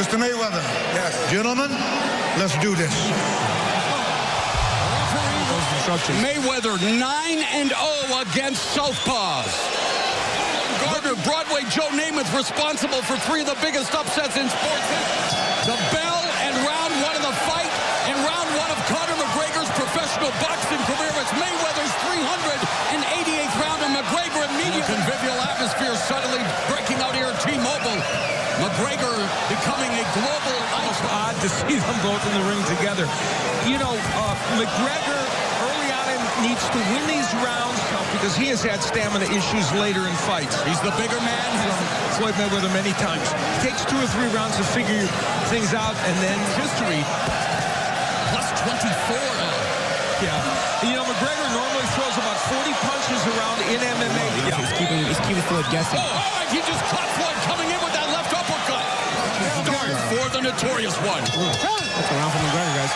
Mr. Mayweather. Yes. Gentlemen, let's do this. Mayweather 9-0 against southpaws. Gardner, Broadway Joe Namath responsible for 3 of the biggest upsets in sports history. The bell and round 1 of the fight and round 1 of Conor McGregor's professional boxing career. It's Mayweather's 388th round, and McGregor immediately. Convivial atmosphere suddenly breaking out here at T-Mobile. McGregor becoming a global icon. It's odd to see them both in the ring together. You know, McGregor early on needs to win these rounds because he has had stamina issues later in fights. He's the bigger man. Floyd Mayweather many times. It takes 2 or 3 rounds to figure things out, and then history. Plus 24 now. Yeah. You know, McGregor normally throws about 40 punches around in MMA. Yeah. He's keeping Floyd guessing. Oh, all right. He just caught Floyd coming in with that left uppercut. Start for the notorious one. That's a round for McGregor, guys.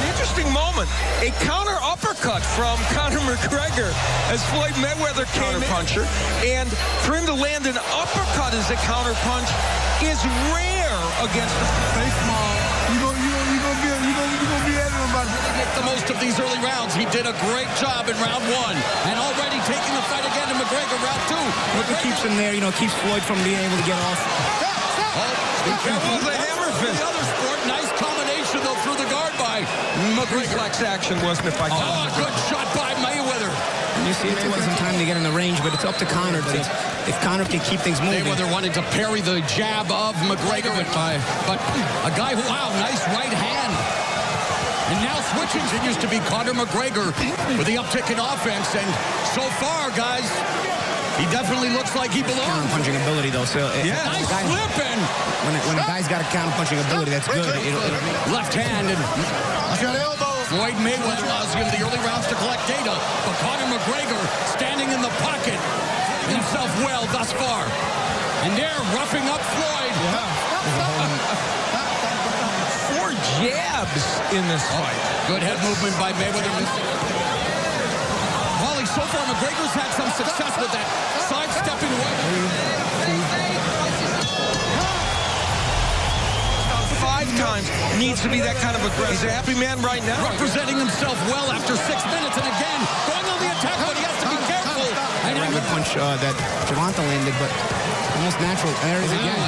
Interesting moment. A counter uppercut from Conor McGregor as Floyd Mayweather came puncher, and for him to land an uppercut as a counter punch is rare against the Stay small. You're gonna be at him about to make the most of these early rounds. He did a great job in round 1, and already taking the fight again to McGregor round 2. McGregor keeps him there, keeps Floyd from being able to get off. Be careful. the hammer fist. The other sport, nice combination though through the guard by McGregor. Reflex action, wasn't it, by Conor? Oh, good shot by Mayweather. You see, it took him some time to get in the range, but it's up to Conor. If Conor can keep things moving. Mayweather wanted to parry the jab of McGregor, but a guy who, wow, nice right hand. And now switching continues to be Conor McGregor with the uptick in offense. And so far, guys, he definitely looks like he belongs. Counter-punching ability, though. So nice flipping. When a guy's got a counter-punching ability, that's good. Left hand and Floyd Mayweather allows him the early rounds to collect data, but Conor McGregor standing in the pocket himself well thus far. And they're roughing up Floyd. Yeah. 4 jabs in this fight. Good head movement by Mayweather. Holly, so far McGregor's had some success with that sidestepping away. 5 times. Needs to be that kind of aggressive. He's a happy man right now. Representing himself well after 6 minutes. And again, going on the attack, but he has to be careful. And a good punch that Gervonta landed, but almost natural. There he is again.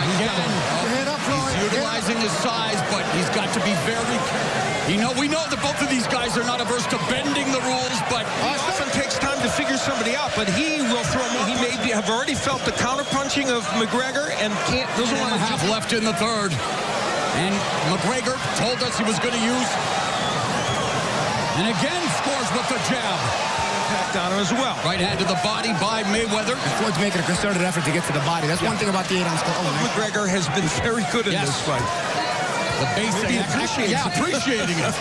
He's utilizing his size, but he's got to be very careful. We know that both of these guys are not averse to bending the rules, but it often takes time to figure somebody out, but he will throw more. He may have already felt the counter-punching of McGregor and doesn't want to have left in the 3rd. And McGregor told us he was going to use. And again scores with the jab. Impact on him as well. Right hand to the body by Mayweather. Floyd's making a concerted effort to get to the body. That's one thing about the 8-ounce club. McGregor has been very good in this fight. The basic appreciating it.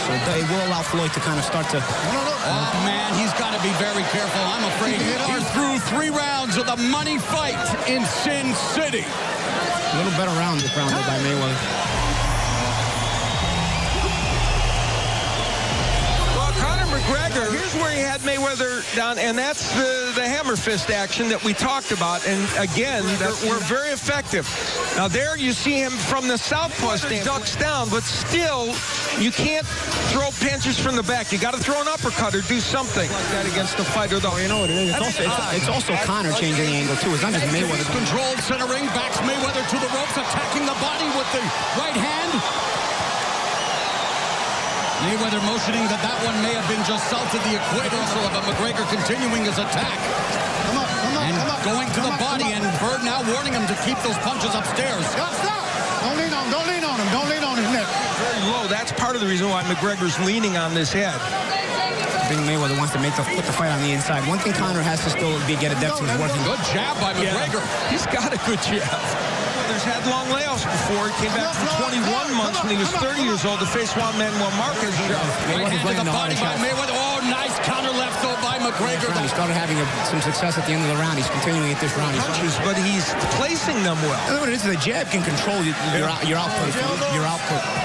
So they will allow Floyd to kind of start to... Oh, man, he's got to be very careful. I'm afraid he's through 3 rounds of the money fight in Sin City. A little better round this round by Mayweather. Well, Conor McGregor, here's where he had Mayweather down, and that's the hammer fist action that we talked about. And again, we're very effective. Now there you see him from the southpaw stance, ducks down, but still you can't throw punches from the back. You got to throw an uppercut or do something like that against the fighter, though. You know what it is? It's also Conor changing the angle too. It's not just Mayweather. Controlled centering, backs Mayweather to the ropes, attacking the body with the right hand. Mayweather motioning that one may have been just south of the equator, so McGregor continuing his attack. And going to the body, and Bird now warning him to keep those punches upstairs. Stop! Don't lean on him. Don't lean on his neck. Very low. That's part of the reason why McGregor's leaning on this head. I think Mayweather wants to put the fight on the inside. One thing Conor has to still get adept is working. Good jab by McGregor. Yeah, he's got a good jab. Mayweather's had long layoffs before. He came back from 21 months when he was 30 years old to face Juan Manuel Marquez. Right hand to the body by Mayweather. Oh, nice counter left though by McGregor. He started having some success at the end of the round. He's continuing at this round. But he's placing them well. You know what it is? The jab can control your output.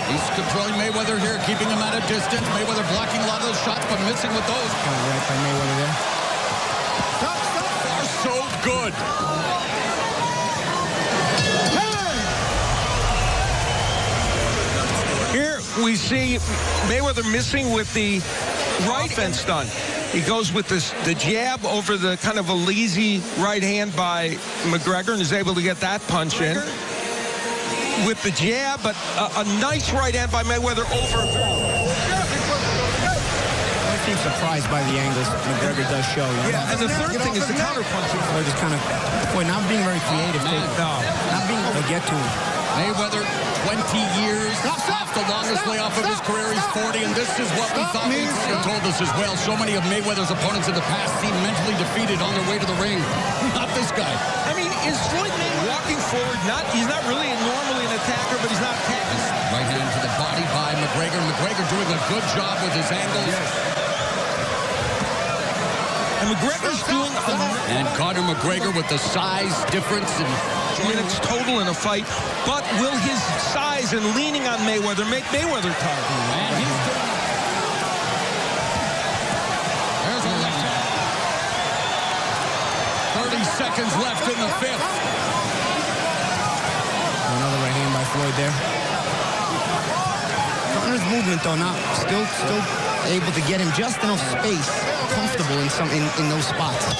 He's controlling Mayweather here, keeping him at a distance. Mayweather blocking a lot of those shots, but missing with those. Right by Mayweather there. Far so good. Here we see Mayweather missing with the right fence done. He goes with the jab over the kind of a lazy right hand by McGregor and is able to get that punch in. With the jab, but a nice right hand by Mayweather over. I seem surprised by the angles McGregor does show. Yeah, and the third thing is the counter punching. Or just kind of, not being very creative. Not being able to get to him. Mayweather, 20 years off the longest layoff of his career. He's 40, and this is what we thought McGregor told us as well. So many of Mayweather's opponents in the past seem mentally defeated on their way to the ring. Not this guy. I mean, is Floyd Mayweather walking forward? He's not really normally an attacker, but he's not attacking. Right hand to the body by McGregor. McGregor doing a good job with his angles. Yes. And McGregor's doing and Conor McGregor with the size difference and minutes total in a fight, but will his size and leaning on Mayweather make Mayweather tired? And he's doing it. There's a left hand. 30 seconds left in the fifth. Another right hand by Floyd there. Conor's movement though, still able to get him just enough space, comfortable in those spots.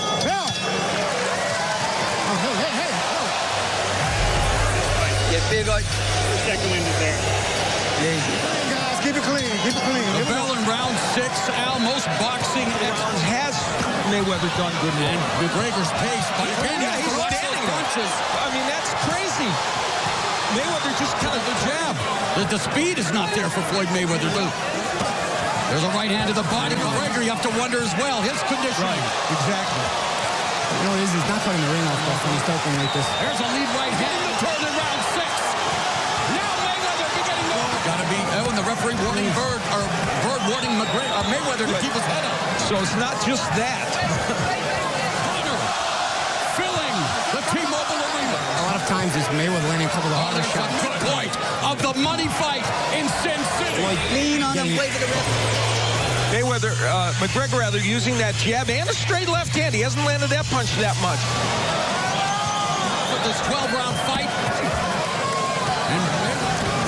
Get big on. Second wind is there. Guys, keep it clean. Keep it clean. The bell in round 6. Al, most boxing Rounds has Mayweather done good work. and McGregor's pace, but again, Yeah, he's standing punches. I mean, that's crazy. Mayweather just kind of The jab. The speed is not there for Floyd Mayweather. There's a right hand to the body. McGregor, you have to wonder as well. His condition. right. Exactly. You know what it is? He's not cutting the ring off when he's talking like this. There's a lead right hand. The turn in round 6. Now Mayweather beginning to... Gotta be... Oh, and the referee warning Bird warning Mayweather to keep his head up. So it's not just that. Conor filling the T-Mobile Arena. A lot of times is Mayweather landing a couple of harder There's a shots. good point of the money fight in Sin City. Lean on him, play for the rest. Mayweather, McGregor rather, using that jab and a straight left hand. He hasn't landed that punch that much. With this 12-round fight. And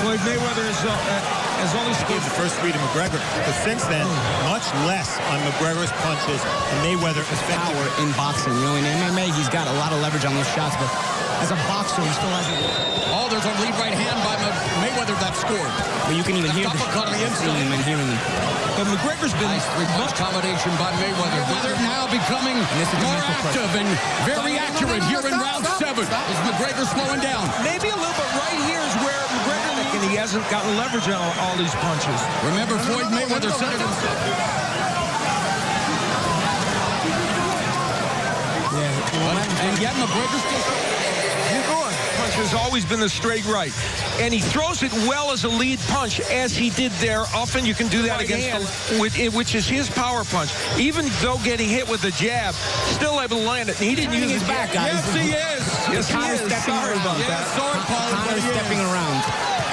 Floyd Mayweather has only scored The first three to McGregor, but since then, much less on McGregor's punches and Mayweather effective. Power in boxing. You know, in MMA, he's got a lot of leverage on those shots, but as a boxer, he still hasn't. oh, there's a lead right hand by Mayweather that scored. But you can even hear the uppercut on the inside. seeing him and hearing them. But McGregor's been Nice three-punch combination by Mayweather. Mayweather now becoming more active and very accurate here in round 7. Is McGregor slowing down? maybe a little bit. Right here is where McGregor, and he hasn't gotten leverage on all these punches. Remember, Floyd Mayweather said it himself. And yet McGregor still... Punch has always been the straight right. And he throws it well as a lead punch, as he did there. Often you can do that against which is his power punch. Even though getting hit with the jab, still able to land it. And he didn't use his back, guys. Yes, he is. Yes, he Conor's is. stepping Sorry around. about that. Sorry, Paul. Conor's stepping around.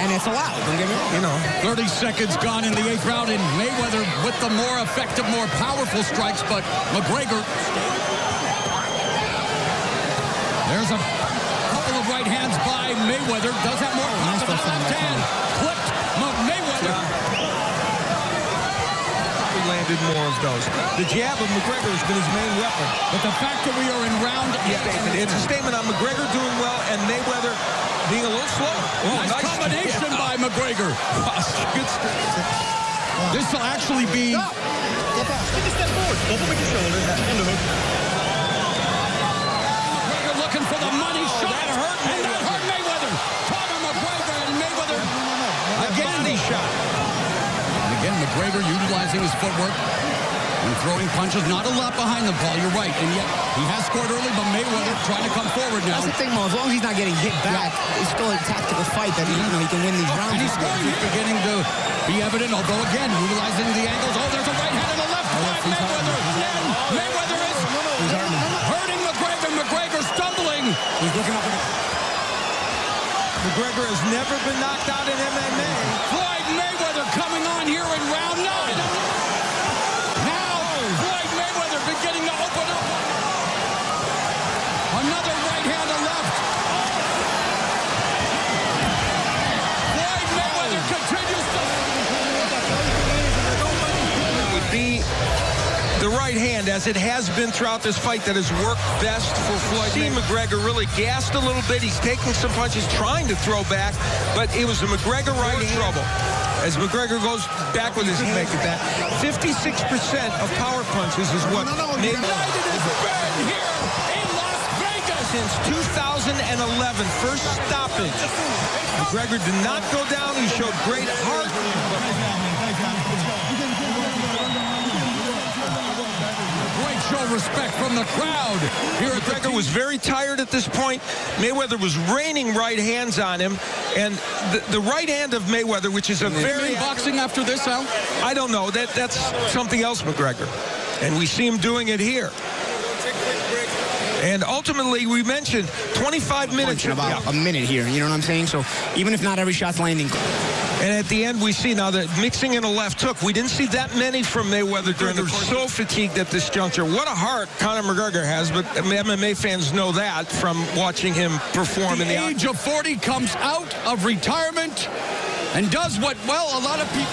And it's allowed. Don't get me wrong. You know. 30 seconds gone in the 8th round, and Mayweather with the more effective, more powerful strikes, but McGregor... There's a couple of right hands by Mayweather. Does have more power than left hand. Clipped Mayweather. He landed more of those. The jab of McGregor has been his main weapon. But the fact that we are in round 8... It's a statement on McGregor doing well and Mayweather being a little slower. Nice combination by McGregor. Good stuff. This will actually be... Take a step forward. Double with your shoulders. Underhook. McGregor looking for the money shot. That hurt And that hurt Mayweather. Conor McGregor and Mayweather. Again, Body shot. And again, McGregor utilizing his footwork and throwing punches. Not a lot behind the ball, you're right. And yet, he has scored early, but Mayweather trying to come forward now. That's the thing, Mo. As long as he's not getting hit back, it's still a tactical fight that he can win these rounds. And he's scoring. He's beginning to be evident, although again, utilizing the angles. Oh, there's a right hand and a left by Mayweather. Again, Mayweather is hurting McGregor. McGregor stumbling. He's looking up. McGregor has never been knocked out in MMA. Floyd Mayweather coming on here in round 9. Now, Floyd Mayweather beginning to open up. the right hand, as it has been throughout this fight, that has worked best for Floyd Mayweather. McGregor really gassed a little bit. He's taking some punches, trying to throw back, but it was the McGregor right hand. Trouble. As McGregor goes back with his hand. Make it that. 56% of power punches is what Mayweather has been here in Las Vegas since 2011. First stoppage. McGregor did not go down. He showed great heart. Show respect from the crowd. Here McGregor was very tired at this point. Mayweather was raining right hands on him, and the right hand of Mayweather, which is a very boxing after this, Al? I don't know. That's something else, McGregor, and we see him doing it here. And ultimately, we mentioned 25 minutes. About a minute here, you know what I'm saying? So even if not every shot's landing. And at the end, we see now that mixing in a left hook. We didn't see that many from Mayweather during the course. So fatigued at this juncture. What a heart Conor McGregor has, but MMA fans know that from watching him perform in the age of 40 comes out of retirement and does what, well, a lot of people